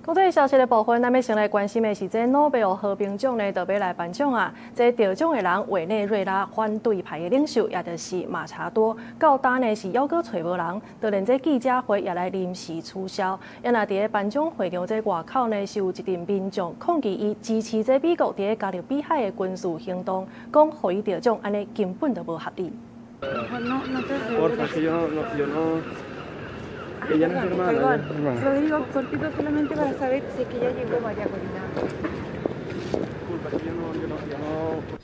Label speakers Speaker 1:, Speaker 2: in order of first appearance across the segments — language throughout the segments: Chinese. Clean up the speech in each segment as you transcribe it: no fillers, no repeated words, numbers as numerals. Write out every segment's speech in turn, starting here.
Speaker 1: 国际消息的部分，咱要先来关心的是，这诺贝尔和平奖呢，就要来颁奖啊。这得奖的人，委内瑞拉反对派的领袖，也就是马查多，到今呢是犹阁找无人，就连这记者会也来临时取消。因为伫颁奖会场这外口呢，是有一群民众抗议伊支持这美国伫加勒比海的军事行动，讲互伊得奖，安尼根本就无合理。
Speaker 2: Que ya no es hermana.
Speaker 3: Perdón, lo digo cortito solamente para saber si es que ya llegó María Corina.
Speaker 2: Disculpa, que yo no.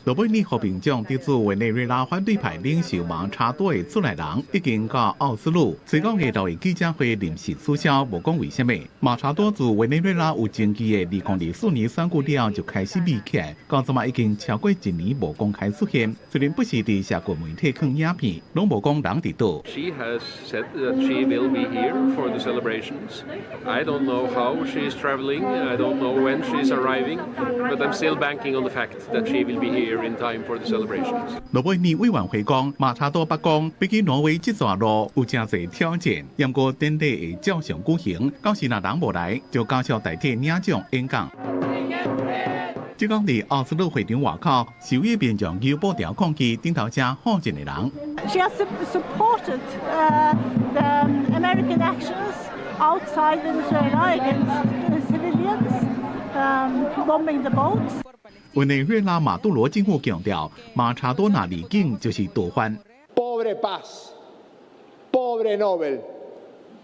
Speaker 4: 诺贝尔和平奖得主委内瑞拉反对派领袖马查多的出来人已经到奥斯陆，最高下昼的记者会临时取消，无讲为什么。马查多自委内瑞拉有争议的2004年选举了后就开始密起来，到即马已经超过1年无公开出现。虽然不时伫社群媒体看影片，拢无讲人伫倒。
Speaker 5: She has said that she will be here for the celebrations. I don't know how she is traveling. I don't know when she is arriving, but I'm still banking on the fact that she will be here in time for the celebrations.
Speaker 4: 诺贝尔委员会讲，马查多北讲，比起挪威这段路有真侪挑战，不过典礼会照常举行。到时若人无来，就继续代替领奖演讲。即讲伫奥斯陆会场外口，示威民众由布条抗议顶头车好进的人。
Speaker 6: She has supported the American actions outside Venezuela against civilians, bombing the boats.
Speaker 4: 委内瑞拉马杜罗政府强调，马查多那离境就是盗犯。
Speaker 7: Pobre paz, pobre Nobel,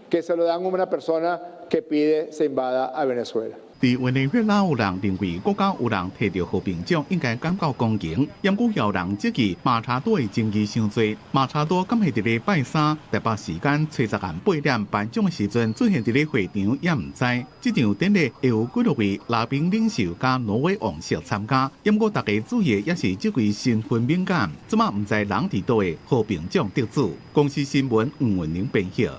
Speaker 7: que se lo dan a una persona que pide se invada a Venezuela.
Speaker 4: 伫委内瑞拉有人认为国家有人摕到和平奖应该感到公平，因故有人质疑马查多的争议伤多。马查多敢是伫咧拜三台北时间20暗8点颁奖的时阵出现伫咧会场，也唔知。这场典礼会有几多位来宾领袖加挪威王室参加，因故大家注意也是这位身份敏感，即马唔知人伫倒的和平奖得主。公司新闻黄文玲编写。